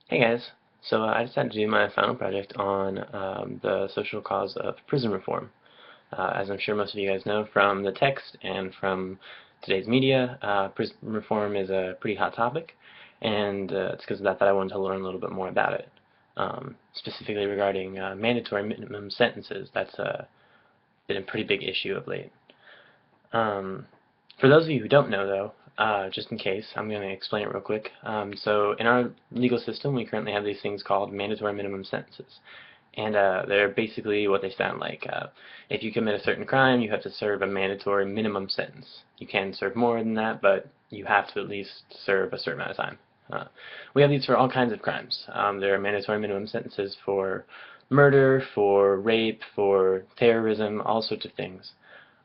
Hey guys, I decided to do my final project on the social cause of prison reform. As I'm sure most of you guys know from the text and from today's media, prison reform is a pretty hot topic, and it's because of that I wanted to learn a little bit more about it, specifically regarding mandatory minimum sentences. That's been a pretty big issue of late. Um, for those of you who don't know, though, just in case, I'm going to explain it real quick. So in our legal system, we currently have these things called mandatory minimum sentences. And they're basically what they sound like. If you commit a certain crime, you have to serve a mandatory minimum sentence. You can serve more than that, but you have to at least serve a certain amount of time. We have these for all kinds of crimes. There are mandatory minimum sentences for murder, for rape, for terrorism, all sorts of things.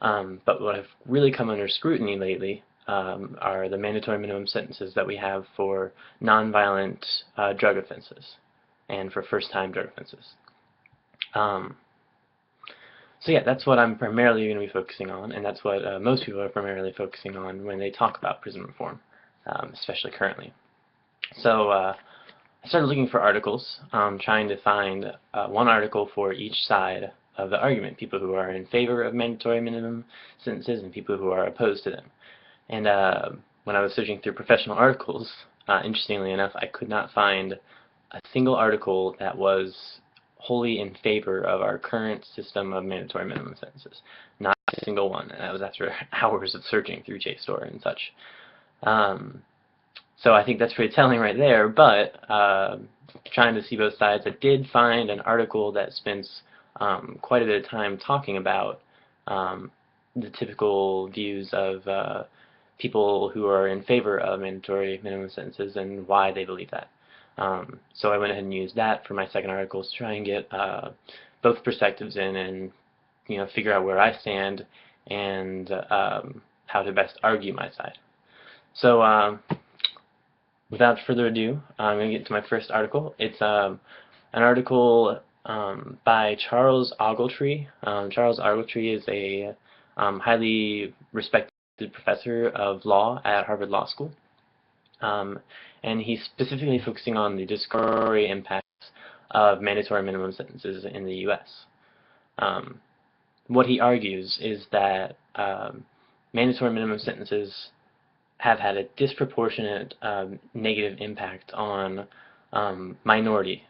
But what have really come under scrutiny lately are the mandatory minimum sentences that we have for nonviolent drug offenses and for first-time drug offenses. Um, so yeah, that's what I'm primarily going to be focusing on, and that's what most people are primarily focusing on when they talk about prison reform, especially currently. I started looking for articles, trying to find one article for each side of the argument, people who are in favor of mandatory minimum sentences and people who are opposed to them. And when I was searching through professional articles, interestingly enough, I could not find a single article that was wholly in favor of our current system of mandatory minimum sentences. Not a single one, and that was after hours of searching through JSTOR and such. Um, so I think that's pretty telling right there, but trying to see both sides, I did find an article that spends quite a bit of time talking about the typical views of people who are in favor of mandatory minimum sentences and why they believe that. So I went ahead and used that for my second article to try and get both perspectives in and figure out where I stand and how to best argue my side. So without further ado, I'm going to get to my first article. It's an article by Charles Ogletree. Charles Ogletree is a highly respected professor of law at Harvard Law School. And he's specifically focusing on the discriminatory impacts of mandatory minimum sentences in the U.S. What he argues is that mandatory minimum sentences have had a disproportionate negative impact on minority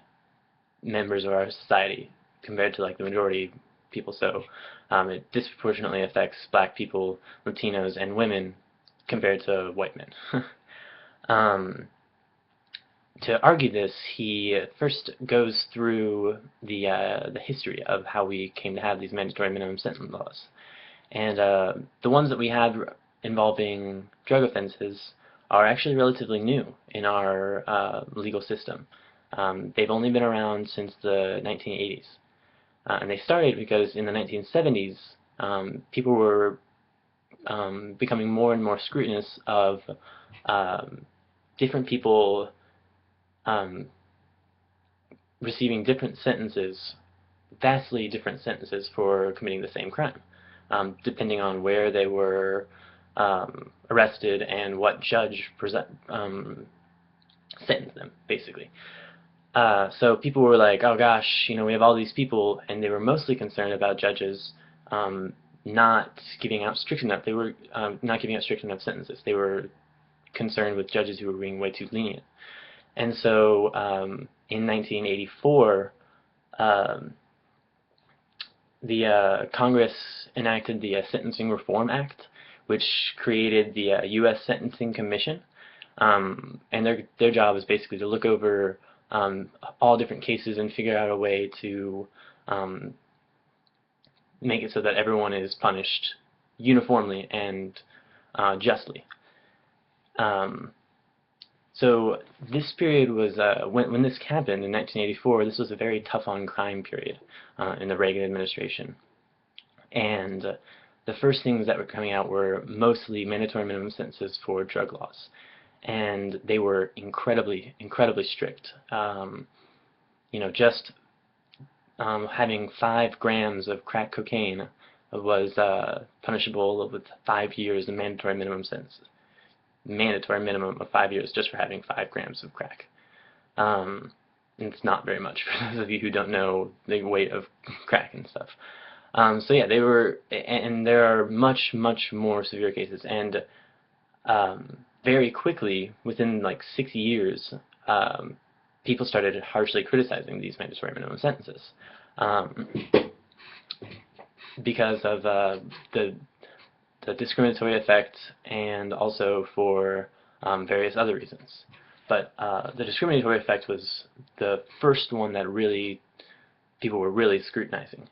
members of our society compared to like the majority people. So it disproportionately affects black people, Latinos, and women compared to white men. To argue this, he first goes through the history of how we came to have these mandatory minimum sentence laws. And the ones that we have involving drug offenses are actually relatively new in our legal system. They've only been around since the 1980s. And they started because in the 1970s, people were becoming more and more scrutinous of different people receiving different sentences, vastly different sentences for committing the same crime, depending on where they were arrested and what judge sentenced them, basically. So people were like, oh gosh, we have all these people, and they were mostly concerned about judges not giving out strict enough. They were not giving out strict enough sentences. They were concerned with judges who were being way too lenient. And so in 1984, the Congress enacted the Sentencing Reform Act, which created the U.S. Sentencing Commission. And their job is basically to look over all different cases and figure out a way to make it so that everyone is punished uniformly and justly. So this period was, when this happened in 1984, this was a very tough on crime period in the Reagan administration. And the first things that were coming out were mostly mandatory minimum sentences for drug laws. And they were incredibly, incredibly strict. Just having 5 grams of crack cocaine was punishable with 5 years of mandatory minimum sentences. Mandatory minimum of 5 years just for having 5 grams of crack. It's not very much for those of you who don't know the weight of crack and stuff. So yeah, they were, and there are much, much more severe cases, and very quickly, within like 6 years, people started harshly criticizing these mandatory minimum sentences um, because of the discriminatory effect and also for various other reasons. But the discriminatory effect was the first one that really people were really scrutinizing.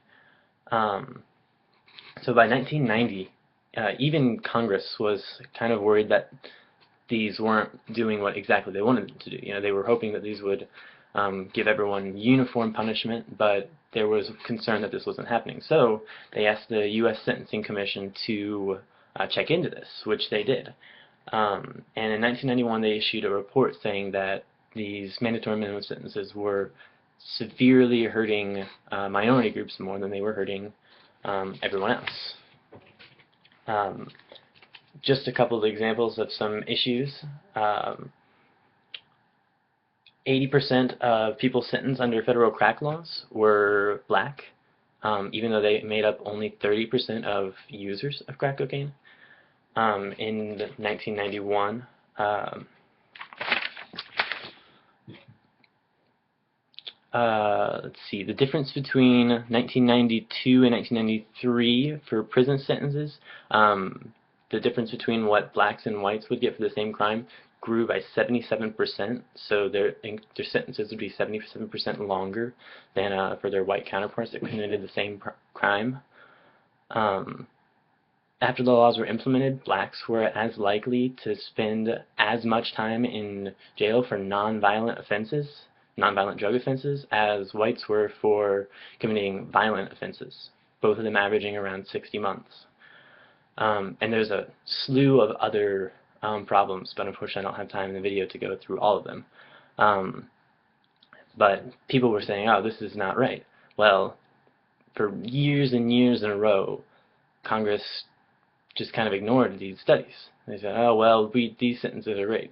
So by 1990, even Congress was kind of worried that these weren't doing what exactly they wanted them to do. You know, they were hoping that these would give everyone uniform punishment, but there was concern that this wasn't happening. So they asked the U.S. Sentencing Commission to check into this, which they did. And in 1991, they issued a report saying that these mandatory minimum sentences were severely hurting minority groups more than they were hurting everyone else. Just a couple of examples of some issues. 80% of people sentenced under federal crack laws were black, even though they made up only 30% of users of crack cocaine. In 1991, let's see, the difference between 1992 and 1993 for prison sentences, the difference between what blacks and whites would get for the same crime grew by 77%, so their sentences would be 77% longer than for their white counterparts that committed the same crime. After the laws were implemented, blacks were as likely to spend as much time in jail for nonviolent drug offenses, as whites were for committing violent offenses, both of them averaging around 60 months. And there's a slew of other problems, but unfortunately I don't have time in the video to go through all of them. But people were saying, oh, this is not right. Well, for years and years in a row, Congress just kind of ignored these studies. They said, oh, well, these sentences are right.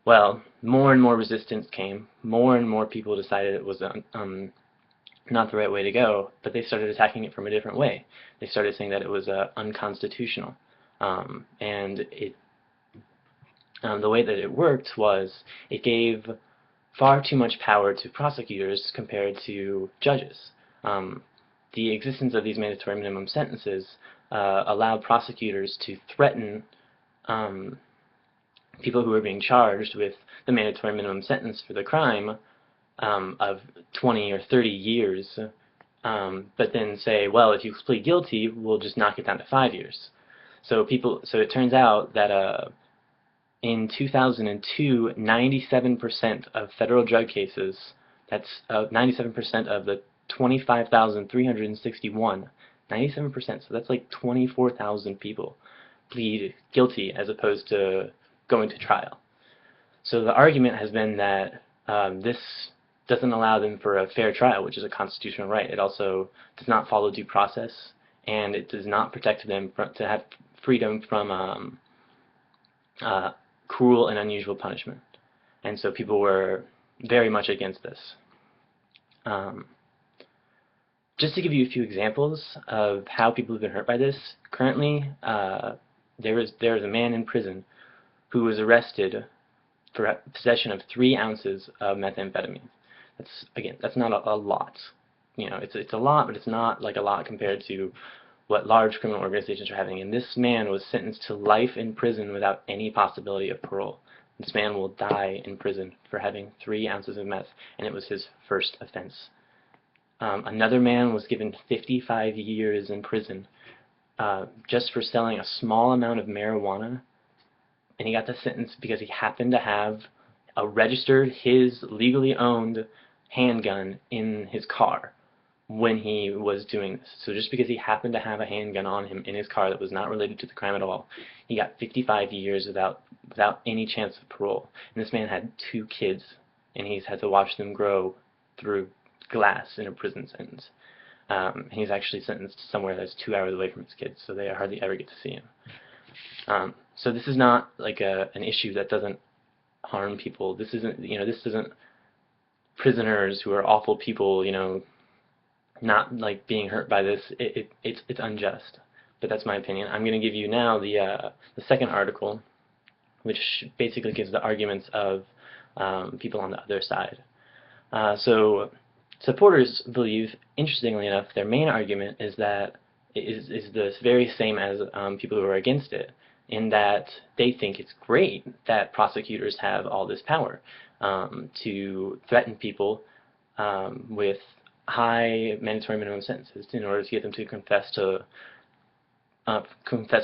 Well, more and more resistance came. More and more people decided it was not the right way to go, but they started attacking it from a different way. They started saying that it was unconstitutional. And the way that it worked was it gave far too much power to prosecutors compared to judges. The existence of these mandatory minimum sentences allowed prosecutors to threaten people who were being charged with the mandatory minimum sentence for the crime of 20 or 30 years, but then say, well, if you plead guilty, we'll just knock it down to 5 years. So it turns out that in 2002, 97% of federal drug cases, that's 97% of the 25,361, 97%, so that's like 24,000 people plead guilty as opposed to going to trial. So the argument has been that this doesn't allow them for a fair trial, which is a constitutional right. It also does not follow due process, and it does not protect them to have freedom from cruel and unusual punishment. And so people were very much against this. Just to give you a few examples of how people have been hurt by this, currently there is a man in prison who was arrested for possession of 3 ounces of methamphetamine. That's not a lot. You know, it's a lot, but it's not like a lot compared to what large criminal organizations are having. And this man was sentenced to life in prison without any possibility of parole. This man will die in prison for having 3 ounces of meth, and it was his first offense. Another man was given 55 years in prison just for selling a small amount of marijuana, and he got the sentence because he happened to have registered his legally owned handgun in his car when he was doing this. So just because he happened to have a handgun on him in his car that was not related to the crime at all, he got 55 years without any chance of parole. And this man had 2 kids, and he's had to watch them grow through glass in a prison sentence. He's actually sentenced somewhere that's 2 hours away from his kids, so they hardly ever get to see him. So this is not like an issue that doesn't harm people. This isn't, you know, this doesn't prisoners who are awful people, not like being hurt by this, it's unjust. But that's my opinion. I'm going to give you now the second article, which basically gives the arguments of people on the other side. So supporters believe, interestingly enough, their main argument is that is the very same as people who are against it, in that they think it's great that prosecutors have all this power to threaten people with high mandatory minimum sentences in order to get them to confess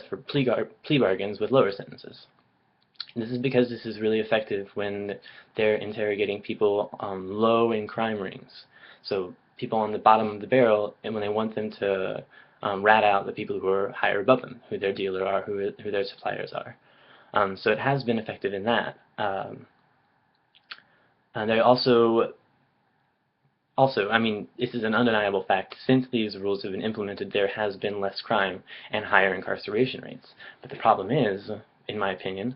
for plea bargains with lower sentences. And this is because this is really effective when they're interrogating people low in crime rings. So people on the bottom of the barrel, and when they want them to rat out the people who are higher above them, who their dealer are, who their suppliers are. So it has been effective in that. And they also, I mean, this is an undeniable fact. Since these rules have been implemented, there has been less crime and higher incarceration rates. But the problem is, in my opinion,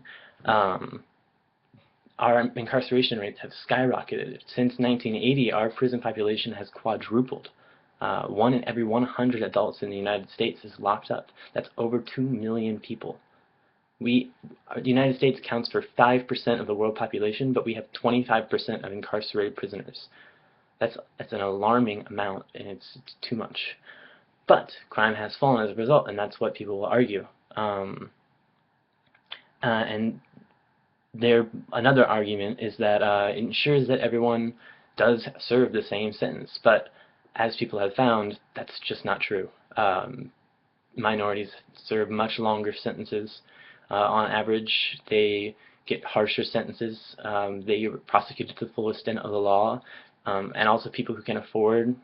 our incarceration rates have skyrocketed. Since 1980, our prison population has quadrupled. 1 in every 100 adults in the United States is locked up. That's over 2 million people. The United States counts for 5% of the world population, but we have 25% of incarcerated prisoners. That's an alarming amount, and it's too much. But crime has fallen as a result, and that's what people will argue. And another argument is that it ensures that everyone does serve the same sentence, but as people have found, that's just not true. Minorities serve much longer sentences. On average, they get harsher sentences. They are prosecuted to the full extent of the law, and also people who can afford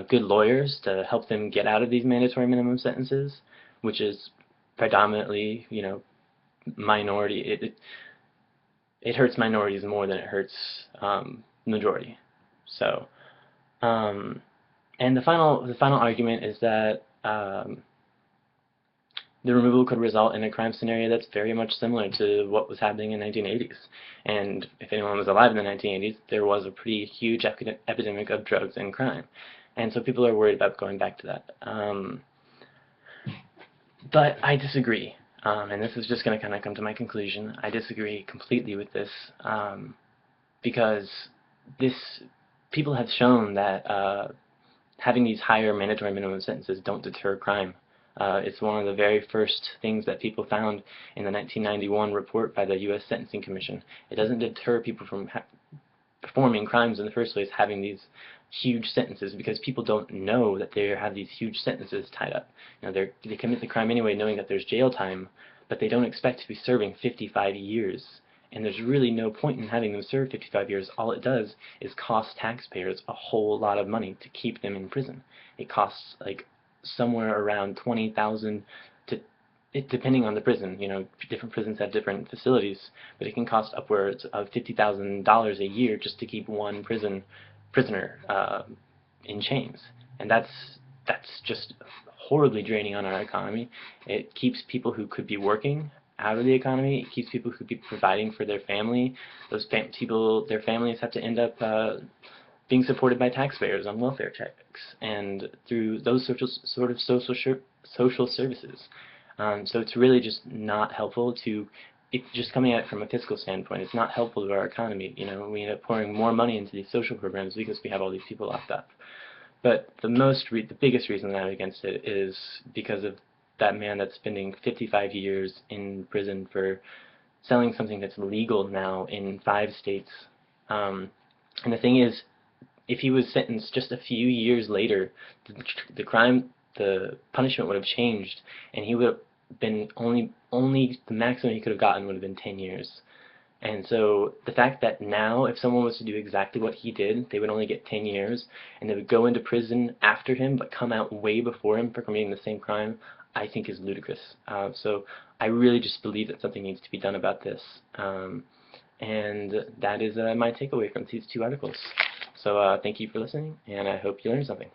good lawyers to help them get out of these mandatory minimum sentences, which is predominantly, minority. It hurts minorities more than it hurts majority. So, and the final argument is that the removal could result in a crime scenario that's very much similar to what was happening in the 1980s. And if anyone was alive in the 1980s, there was a pretty huge epidemic of drugs and crime. And so people are worried about going back to that. But I disagree. And this is just going to kind of come to my conclusion. I disagree completely with this because people have shown that having these higher mandatory minimum sentences don't deter crime. It's one of the very first things that people found in the 1991 report by the U.S. Sentencing Commission. It doesn't deter people from performing crimes in the first place, having these huge sentences, because people don't know that they have these huge sentences tied up. They commit the crime anyway, knowing that there's jail time, but they don't expect to be serving 55 years. And there's really no point in having them serve 55 years. All it does is cost taxpayers a whole lot of money to keep them in prison. It costs like somewhere around $20,000 to, depending on the prison. Different prisons have different facilities, but it can cost upwards of $50,000 a year just to keep one prisoner in chains. And that's just horribly draining on our economy. It keeps people who could be working out of the economy. It keeps people who could be providing for their family. Those their families have to end up being supported by taxpayers on welfare checks and through those social services. So it's really just not helpful just coming at it from a fiscal standpoint, it's not helpful to our economy. We end up pouring more money into these social programs because we have all these people locked up. But the biggest reason that I'm against it is because of that man that's spending 55 years in prison for selling something that's legal now in 5 states. And the thing is, if he was sentenced just a few years later, the punishment would have changed, and he would have been only the maximum he could have gotten would have been 10 years. And so the fact that now, if someone was to do exactly what he did, they would only get 10 years, and they would go into prison after him but come out way before him for committing the same crime, I think is ludicrous. So I really just believe that something needs to be done about this. And that is my takeaway from these 2 articles. So thank you for listening, and I hope you learned something.